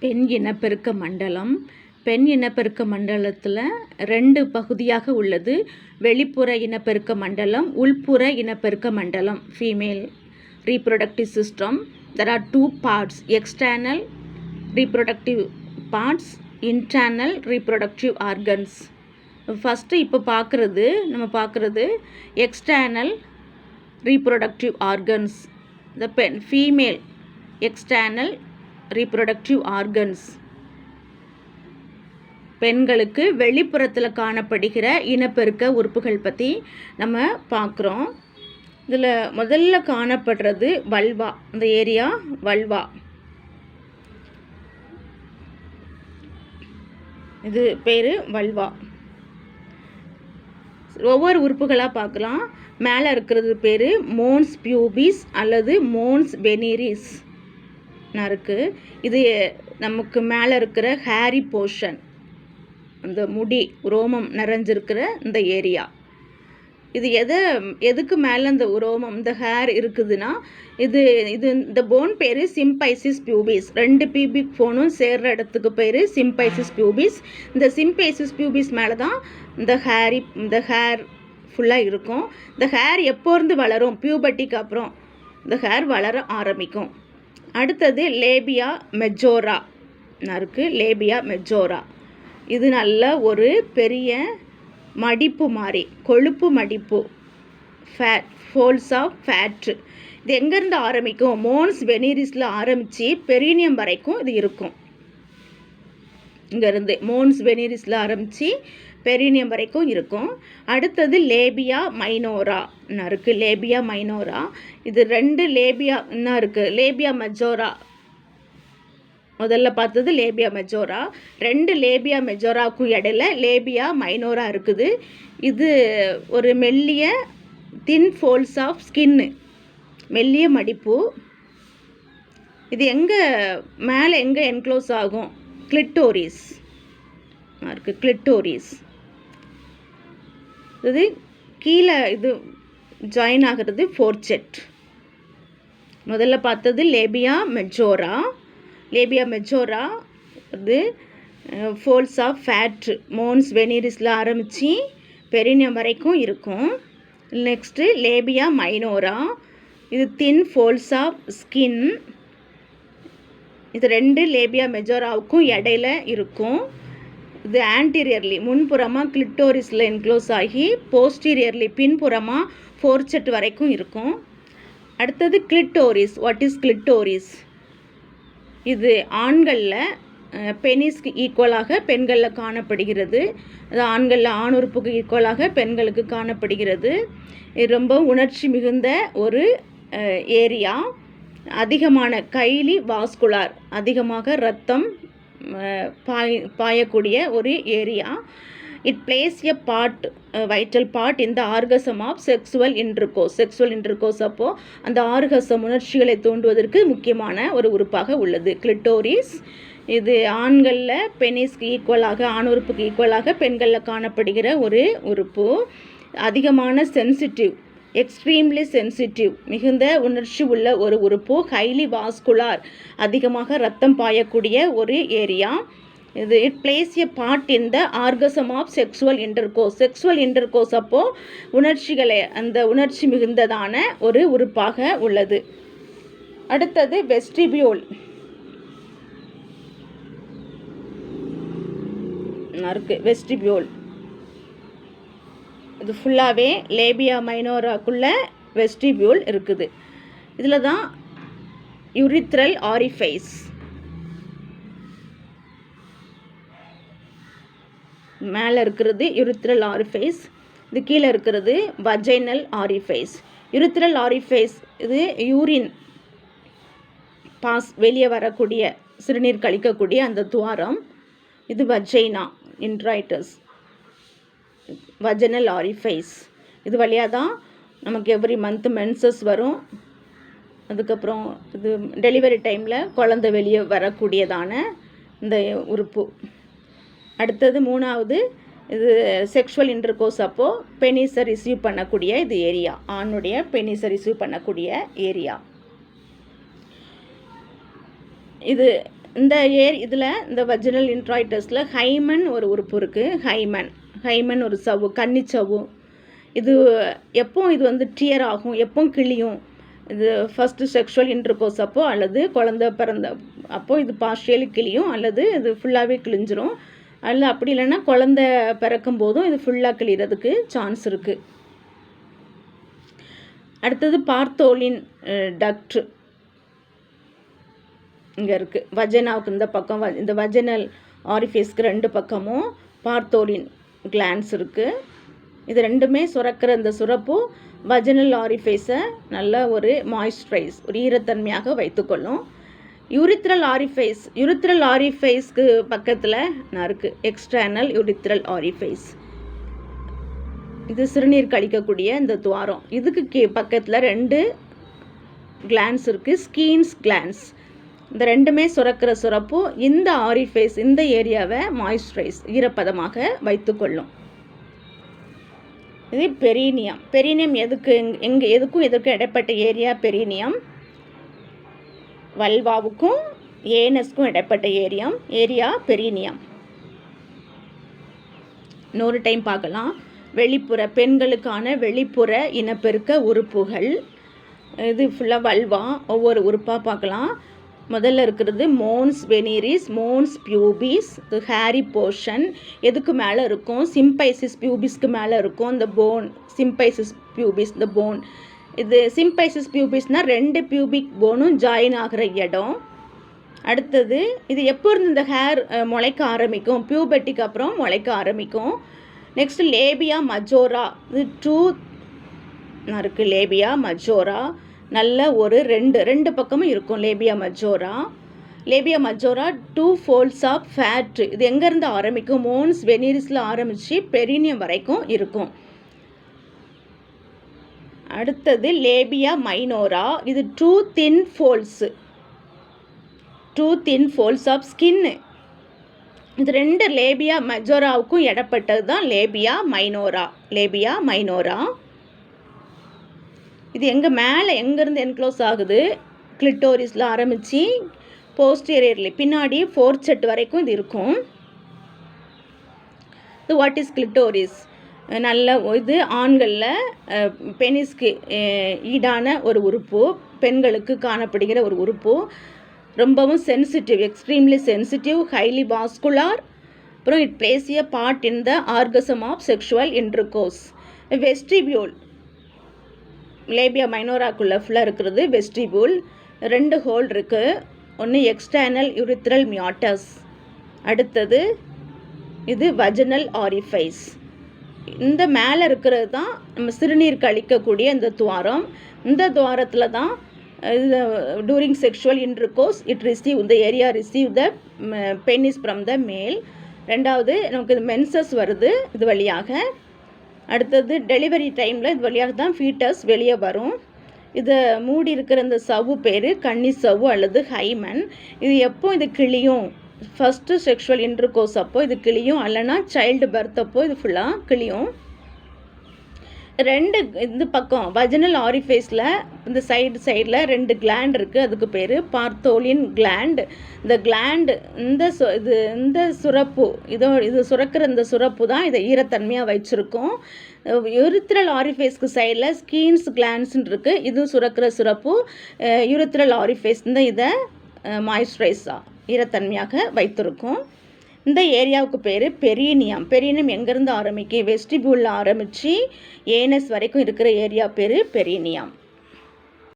பெண் இனப்பெருக்க மண்டலம். பெண் இனப்பெருக்க மண்டலத்தில் 2 பகுதியாக உள்ளது. வெளிப்புற இனப்பெருக்க மண்டலம், உள்புற இனப்பெருக்க மண்டலம். Female reproductive system. There are 2 parts, external reproductive parts, internal reproductive organs. First இப்போ நம்ம பார்க்குறது external reproductive organs. The female external reproductive organs. பெண்களுக்கு வெளிப்புறத்தில் காணப்படுகிற இனப்பெருக்க உறுப்புகள் பற்றி நம்ம பார்க்குறோம். இதில் முதல்ல காணப்படுறது வல்வா. இந்த ஏரியா வல்வா. இது பேர் வல்வா. ஒவ்வொரு உறுப்புகளாக பார்க்கலாம். மேலே இருக்கிறது பேர் மோன்ஸ் பியூபிஸ் அல்லது மோன்ஸ் வெனிரிஸ் இருக்குது. இது நமக்கு மேலே இருக்கிற ஹேரி போர்ஷன், அந்த முடி ரோமம் நிறைஞ்சிருக்கிற இந்த ஏரியா. இது எதுக்கு மேலே இந்த ரோமம், இந்த ஹேர் இருக்குதுன்னா இது இந்த போன் பேர் சிம்பைசிஸ் பியூபிஸ். 2 பியூபிக் போனும் சேர்ற இடத்துக்கு பேர் சிம்பைசிஸ் பியூபிஸ். இந்த சிம்பைசிஸ் பியூபிஸ் மேலே தான் இந்த ஹேர் ஃபுல்லாக இருக்கும். இந்த ஹேர் எப்போ இருந்து வளரும்? பியூபர்ட்டிக்கு அப்புறம் இந்த ஹேர் வளர ஆரம்பிக்கும். அடுத்தது லேபியா மெஜோரா இருக்குது. லேபியா மெஜோரா இது நல்ல ஒரு பெரிய மடிப்பு மாதிரி, கொழுப்பு மடிப்பு, ஃபேட், ஃபோல்ஸ் ஆஃப் ஃபேட்டு. இது எங்கேருந்து ஆரம்பிக்கும்? மோன்ஸ் வெனிரிஸில் ஆரம்பித்து பெரினியம் வரைக்கும் இது இருக்கும். இங்கேருந்து மோன்ஸ் வெனிரிஸில் ஆரம்பித்து பெரினியம் வரைக்கும் இருக்கும். அடுத்தது லேபியா மைனோரா இருக்குது. லேபியா மைனோரா இது 2 லேபியா என்ன இருக்குது? லேபியா மெஜோரா முதல்ல பார்த்தது லேபியா மெஜோரா. 2 லேபியா மெஜோராவுக்கும் இடையில லேபியா மைனோரா இருக்குது. இது ஒரு மெல்லிய தின் ஃபோல்ஸ் ஆஃப் ஸ்கின்னு, மெல்லிய மடிப்பு. இது மேலே எங்கே என்க்ளோஸ் ஆகும்? கிளிட்டோரிஸ் இருக்குது. கிளிட்டோரிஸ் இது கீழே இது ஜாயின் ஆகிறது ஃபோர்செட். முதல்ல பார்த்தது லேபியா மெஜோரா. லேபியா மெஜோரா இது ஃபோல்ஸ் ஆஃப் ஃபேட், மோன்ஸ் வெனிரிஸில் ஆரம்பித்து பெரினியம் வரைக்கும் இருக்கும். நெக்ஸ்ட்டு லேபியா மைனோரா இது தின் ஃபோல்ஸ் ஆஃப் ஸ்கின். இது 2 லேபியா மெஜோராவுக்கும் இடையில இருக்கும். இது ஆன்டீரியர்லி முன்புறமாக கிளிட்டோரிஸில் என்க்ளோஸ் ஆகி போஸ்டீரியர்லி பின்புறமாக ஃபோர்செட் வரைக்கும் இருக்கும். அடுத்தது கிளிட்டோரிஸ். What is clitoris? இது ஆண்களில் பெனிஸ்க்கு ஈக்குவலாக பெண்களில் காணப்படுகிறது. அது ஆண்களில் ஆண் உறுப்புக்கு ஈக்குவலாக பெண்களுக்கு காணப்படுகிறது. இது ரொம்ப உணர்ச்சி மிகுந்த ஒரு ஏரியா. அதிகமான கைலி வாஸ்குலார், அதிகமாக இரத்தம் பாயக்கூடிய ஒரு area. It plays a vital part in the orgasm of sexual intercourse. அப்போது அந்த ஆர்கசம் உணர்ச்சிகளை தூண்டுவதற்கு முக்கியமான ஒரு உறுப்பாக உள்ளது கிளிட்டோரிஸ். இது ஆண்களில் பெனிஸ்க்கு ஈக்குவலாக, ஆண் உறுப்புக்கு ஈக்குவலாக பெண்களில் காணப்படுகிற ஒரு உறுப்பு. அதிகமான சென்சிட்டிவ், எக்ஸ்ட்ரீம்லி சென்சிட்டிவ், மிகுந்த உணர்ச்சி உள்ள ஒரு உறுப்பு. ஹைலி வாஸ்குலார், அதிகமாக ரத்தம் பாயக்கூடிய ஒரு ஏரியா. இது it plays a part in the orgasm of sexual intercourse. அப்போது உணர்ச்சிகளை, அந்த உணர்ச்சி மிகுந்ததான ஒரு உறுப்பாக உள்ளது. அடுத்தது வெஸ்டிபியூல் இருக்குது. வெஸ்டிபியூல் இது ஃபுல்லாகவே லேபியா மைனோராக்குள்ள வெஸ்டிபியூல் இருக்குது. இதில் தான் யூரித்ரல் ஆரிஃபைஸ், மேலே இருக்கிறது யூரித்ரல் ஆரிஃபைஸ். இது கீழே இருக்கிறது வஜைனல் ஆரிஃபைஸ். யூரித்ரல் ஆரிஃபைஸ் இது யூரின் பாஸ் வெளியே வரக்கூடிய, சிறுநீர் கழிக்கக்கூடிய அந்த துவாரம். இது வஜைனா இன்ட்ரைட்டஸ், வஜனல் ஆரிஃபைஸ். இது வழியாக தான் நமக்கு எவ்ரி மந்த் மென்சஸ் வரும். அதுக்கப்புறம் இது டெலிவரி டைமில் குழந்தை வெளியே வரக்கூடியதான இந்த உறுப்பு. அடுத்தது 3வது இது செக்ஷுவல் இன்டர்கோர்ஸ் அப்போது பெனிஸை ரிசீவ் பண்ணக்கூடிய இது ஏரியா, ஆணுடைய பெனிஸை ரிசீவ் பண்ணக்கூடிய ஏரியா. இது இதில் இந்த வஜினல் இன்ட்ராய்டஸில் ஹைமன் ஒரு உறுப்பு இருக்குது. ஹைமன் ஒரு சவ்வு, கன்னிச்சவ்வு. இது இது வந்து டியர் ஆகும், எப்போ கிளியும். இது ஃபஸ்ட்டு செக்ஷுவல் இன்டர்கோர்ஸ் அப்போ அல்லது குழந்தை பிறந்த அப்போது இது பார்ஷியலி கிளியும் அல்லது இது ஃபுல்லாகவே கிழிஞ்சிரும். அல்ல அப்படி இல்லைன்னா குழந்தை பிறக்கும் போதும் இது ஃபுல்லாக கிழிகிறதுக்கு சான்ஸ் இருக்குது. அடுத்தது பார்த்தோலின் டக்ட் இங்கே இருக்குது. வஜனாவுக்கு இந்த பக்கம் இந்த வஜனல் ஆரிஃபேஸ்க்கு 2 பக்கமும் பார்த்தோலின் கிளான்ஸ் இருக்குது. இது ரெண்டுமே சுரக்கிற இந்த சுரப்பு வஜனல் ஆரிஃபேஸை நல்ல ஒரு மாய்ஸ்சரைஸ், ஒரு ஈரத்தன்மையாக வைத்துக்கொள்ளும். யூரித்ரல் ஆரிஃபேஸ்க்கு பக்கத்தில் இருக்குது எக்ஸ்டர்னல் யூரித்ரல் ஆரிஃபேஸ். இது சிறுநீர் கழிக்கக்கூடிய இந்த துவாரம். இதுக்கு பக்கத்தில் 2 கிளான்ஸ் இருக்குது, ஸ்கீன்ஸ் கிளான்ஸ். இந்த ரெண்டுமே சுரக்கிற சுரப்பு இந்த ஆரிஃபேஸ், இந்த ஏரியாவை மாய்ஸ்சரைஸ், ஈரப்பதமாக வைத்துக்கொள்ளும். இது பெரினியம் எதுக்கும் இடைப்பட்ட ஏரியா பெரினியம். வல்வாவுக்கும் ஏனஸ்க்கும் இடைப்பட்ட ஏரியா பெரினியம். இன்னொரு டைம் பார்க்கலாம். பெண்களுக்கான வெளிப்புற இனப்பெருக்க உறுப்புகள். இது ஃபுல்லாக வல்வா. ஒவ்வொரு உறுப்பாக பார்க்கலாம். முதல்ல இருக்கிறது மோன்ஸ் வெனிரிஸ், மோன்ஸ் பியூபிஸ், இது ஹேரி போர்ஷன். எதுக்கு மேலே இருக்கும்? சிம்பைசிஸ் பியூபிஸ்க்கு மேலே இருக்கும் இந்த போன். சிம்பைசிஸ் பியூபிஸ் இந்த போன். இது சிம்பைசிஸ் பியூபிஸ்னால் 2 பியூபிக் போனும் ஜாயின் ஆகிற இடம். அடுத்தது இது எப்போ இருந்து இந்த ஹேர் முளைக்க ஆரம்பிக்கும்? பியூபெட்டிக்கு அப்புறம் முளைக்க ஆரம்பிக்கும். Next labia majora. இது டூத் இருக்குது. லேபியா மஜோரா நல்ல ஒரு 2 பக்கமும் இருக்கும். Labia majora 2 folds of fat. இது எங்கேருந்து ஆரம்பிக்கும்? மோன்ஸ் வெனிரிஸில் ஆரம்பித்து பெரினியம் வரைக்கும் இருக்கும். அடுத்தது லேபியா மைனோரா. இது 2 thin folds ஆஃப் ஸ்கின்னு. இது 2 லேபியா மஜோராவுக்கும் இடப்பட்டது தான் லேபியா மைனோரா. இது எங்கேருந்து என்க்ளோஸ் ஆகுது? கிளிட்டோரிஸில் ஆரம்பித்து போஸ்டீரியர்லி பின்னாடி ஃபோர்செட் வரைக்கும் இது இருக்கும். இது வாட் இஸ் கிளிட்டோரிஸ்? நல்ல இது ஆண்களில் பெனிஸ்க்கு ஈடான ஒரு உறுப்பு, பெண்களுக்கு காணப்படுகிற ஒரு உறுப்பு. ரொம்பவும் sensitive, extremely sensitive, highly vascular. அப்புறம் it plays a part in the orgasm of sexual intercourse. Vestibule labia மைனோராக்குள்ளே ஃபுல்லாக இருக்கிறது வெஸ்டிபியூல். 2 ஹோல் இருக்குது. ஒன்று எக்ஸ்டர்னல் யூரித்ரல் மியாட்டஸ். அடுத்தது இது வஜனல் ஆரிஃபைஸ். இந்த மேலே இருக்கிறது தான் நம்ம சிறுநீர் கழிக்கக்கூடிய இந்த துவாரம். இந்த துவாரத்தில் தான் டூரிங் செக்ஷுவல் இன்டர்கோர்ஸ் இந்த area receive the penis from the மேல். 2வது நமக்கு மென்சஸ் வருது இது வழியாக. அடுத்தது டெலிவரி டைமில் இது வழியாக தான் ஃபீட்டஸ் வெளியே வரும். இதை மூடி இருக்கிற இந்த சவ்வு பேர் கன்னி சவ்வு அல்லது ஹைமன். இது இது கிளியும்? ஃபஸ்ட்டு செக்ஷுவல் இன்டர்கோர்ஸ் அப்போ இது கிளியும், அல்லனா சைல்டு பர்த் அப்போ இது ஃபுல்லாக கிளியும். 2 இந்த பக்கம் வஜனல் ஆரிஃபேஸில் இந்த சைடில் 2 கிளாண்ட் இருக்குது. அதுக்கு பேர் பார்த்தோலின் கிளாண்ட். இந்த கிளாண்டு இந்த சுரப்பு இது சுரக்கிற இந்த சுரப்பு தான் இதை ஈரத்தன்மையாக வச்சுருக்கோம். யூரித்ரல் ஆரிஃபேஸ்க்கு சைடில் ஸ்கீன்ஸ் கிளான்ஸ்ன்னு இருக்குது. இது சுரக்கிற சுரப்பு. யூரித்ரல் ஆரிஃபேஸ் இதை மாய்ஸ்சரைஸாக ஈரத்தன்மையாக வைத்திருக்கும். இந்த ஏரியாவுக்கு பேர் பெரினியம் எங்கேருந்து ஆரம்பிக்கும்? வெஸ்டிபியூலில் ஆரம்பித்து ஏனஸ் வரைக்கும் இருக்கிற ஏரியா பேர் பெரினியம்.